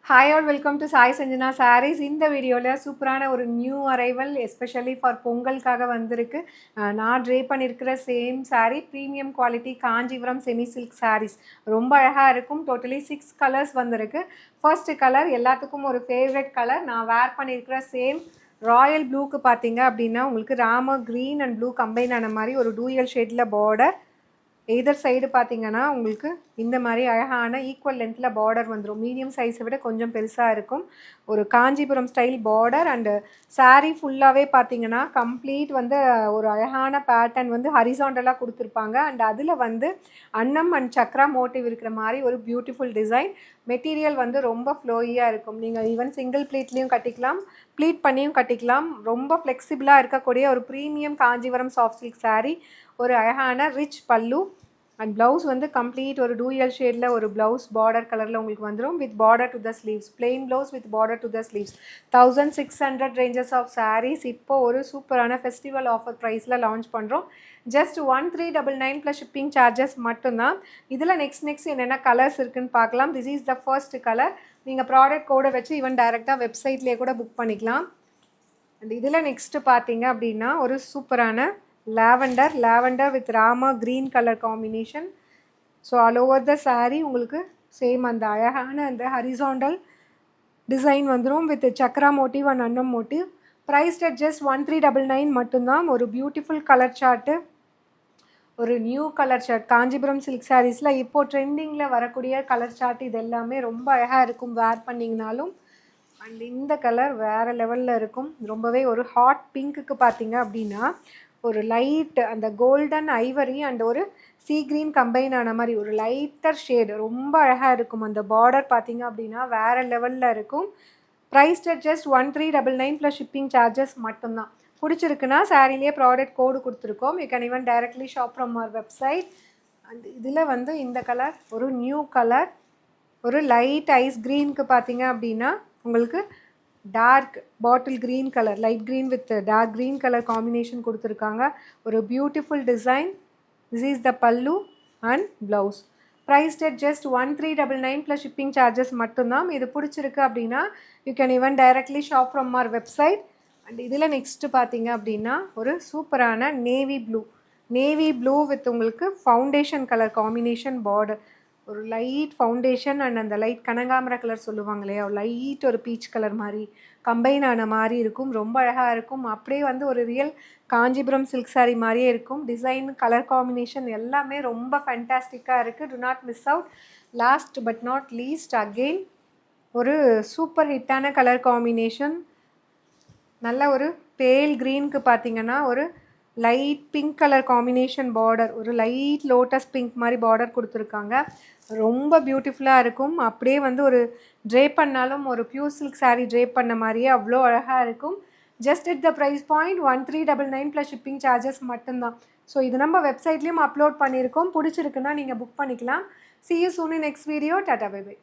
Hi all, welcome to Sai Sanjana Sarees. இந்த வீடியோவில் சூப்பரான ஒரு நியூ அரைவல் எஸ்பெஷலி ஃபார் பொங்கலுக்காக வந்திருக்கு. நான் ட்ரே பண்ணியிருக்கிற same saree premium quality Kanchipuram semi silk sarees. ரொம்ப அழகாக இருக்கும். டோட்டலி 6 கலர்ஸ் வந்திருக்கு. ஃபர்ஸ்ட் கலர் எல்லாத்துக்கும் ஒரு ஃபேவரட் கலர். நான் வேர் பண்ணியிருக்கிற சேம் ராயல் ப்ளூக்கு பார்த்தீங்க அப்படின்னா உங்களுக்கு Rama green and blue combine ஆன மாதிரி ஒரு டூயல் ஷேடில் பார்டர். எதர் சைடு பார்த்தீங்கன்னா உங்களுக்கு இந்த மாதிரி அழகான ஈக்குவல் லென்த்தில் பார்டர் வந்துடும். மீடியம் சைஸை விட கொஞ்சம் பெருசாக இருக்கும். ஒரு Kanchipuram style border and sari ஃபுல்லாகவே பார்த்தீங்கன்னா கம்ப்ளீட் வந்து ஒரு அழகான பேட்டர்ன் வந்து ஹரிசாண்டலாக கொடுத்துருப்பாங்க. அண்ட் அதில் வந்து அன்னம் அண்ட் சக்ரா மோட்டிவ் இருக்கிற மாதிரி ஒரு பியூட்டிஃபுல் டிசைன். மெட்டீரியல் வந்து ரொம்ப ஃப்ளோயியாக இருக்கும். நீங்கள் ஈவன் சிங்கிள் ப்ளீட்லேயும் கட்டிக்கலாம், ப்ளீட் பண்ணியும் கட்டிக்கலாம். ரொம்ப ஃப்ளெக்சிபிளாக இருக்கக்கூடிய ஒரு premium Kanchipuram soft silk sari. ஒரு அழகான ரிச் பல்லு அண்ட் ப்ளவுஸ் வந்து கம்ப்ளீட் ஒரு டூயல் ஷேடில் ஒரு ப்ளவுஸ் பார்டர் கலரில் உங்களுக்கு வந்துடும் with border to the sleeves. Plain blouse with border to the sleeves. 1600 ranges of saris இப்போ ஒரு சூப்பரான ஃபெஸ்டிவல் ஆஃபர் ப்ரைஸில் லான்ச் பண்ணுறோம். ஜஸ்ட் 1399 ப்ளஸ் ஷிப்பிங் சார்ஜஸ் மட்டும்தான். இதில் நெக்ஸ்ட் என்னென்ன கலர்ஸ் இருக்குதுன்னு பார்க்கலாம். This is the first colour. நீங்கள் ப்ராடக்ட் கோடை வச்சு ஈவன் டைரெக்டாக வெப்சைட்லேயே கூட புக் பண்ணிக்கலாம். அண்ட் இதில் நெக்ஸ்ட்டு பார்த்தீங்க அப்படின்னா ஒரு சூப்பரான lavender with Rama green colour combination. So all over the sari உங்களுக்கு சேம் அந்த அழகான அந்த ஹரிசாண்டல் டிசைன் வந்துடும் வித் சக்ரா மோட்டிவ் அண்ட் அன்னம் மோட்டிவ். ப்ரைஸ்ட் அட் ஜஸ்ட் 1399 மட்டும்தான். ஒரு பியூட்டிஃபுல் கலர் சார்ட்டு, ஒரு new colour chart. Kanchipuram silk சாரீஸில் இப்போது ட்ரெண்டிங்கில் வரக்கூடிய கலர் சார்ட் இது எல்லாமே ரொம்ப அழகாக இருக்கும் வேர் பண்ணிங்கனாலும். அண்ட் இந்த கலர் வேறு லெவலில் இருக்கும். ரொம்பவே ஒரு ஹாட் பிங்க்குக்கு பார்த்தீங்க அப்படின்னா ஒரு லைட் அந்த கோல்டன் ஐவரி அண்ட் ஒரு சீ க்ரீன் கம்பைன் ஆன மாதிரி ஒரு லைட்டர் ஷேடு ரொம்ப அழகாக இருக்கும். அந்த பார்டர் பார்த்தீங்க அப்படின்னா வேறு லெவலில் இருக்கும். Price at just 1399 plus shipping charges மட்டும்தான். பிடிச்சிருக்குன்னா சாரிலேயே ப்ராடக்ட் கோடு கொடுத்துருக்கோம். You can even directly shop from our website. And இதில் வந்து இந்த கலர் ஒரு நியூ கலர், ஒரு லைட் ஐஸ் க்ரீனுக்கு பார்த்தீங்க அப்படின்னா உங்களுக்கு dark bottle green colour, light green with dark green colour combination கொடுத்துருக்காங்க. ஒரு beautiful design. This is the pallu and blouse. Priced at just 1399 plus shipping charges மட்டும்தான். இது பிடிச்சிருக்கு அப்படின்னா you can even directly shop from our website. And இதில் next பார்த்தீங்க அப்படின்னா ஒரு சூப்பரான நேவி ப்ளூ வித் உங்களுக்கு ஃபவுண்டேஷன் கலர் காம்பினேஷன் பார்டர். ஒரு லைட் ஃபவுண்டேஷன் அண்ட் அந்த லைட் கனகாமர கலர் சொல்லுவாங்க இல்லையா, லைட் ஒரு பீச் கலர் மாதிரி கம்பைன் ஆன மாதிரி இருக்கும். ரொம்ப அழகாக இருக்கும். அப்படியே வந்து ஒரு ரியல் காஞ்சிபுரம் சில்க் சாரீ மாதிரியே இருக்கும். டிசைன், கலர் காம்பினேஷன் எல்லாமே ரொம்ப ஃபேண்டாஸ்டிக்காக இருக்குது. To not miss out. Last but not least again ஒரு சூப்பர் ஹிட்டான கலர் காம்பினேஷன். நல்ல ஒரு பேல் க்ரீனுக்கு பார்த்தீங்கன்னா ஒரு light pink colour combination border, ஒரு லைட் லோட்டஸ் பிங்க் மாதிரி பார்டர் கொடுத்துருக்காங்க. ரொம்ப பியூட்டிஃபுல்லாக இருக்கும். அப்படியே வந்து ஒரு ட்ரே பண்ணாலும் ஒரு பியூர் சில்க் சாரீ ட்ரே பண்ண மாதிரியே அவ்வளோ அழகாக இருக்கும். Just at the price point 1399 plus shipping charges மட்டும்தான். ஸோ இது நம்ம வெப்சைட்லேயும் அப்லோட் பண்ணியிருக்கோம். பிடிச்சிருக்குன்னா நீங்கள் புக் பண்ணிக்கலாம். See you soon in next video. Tata bye bye.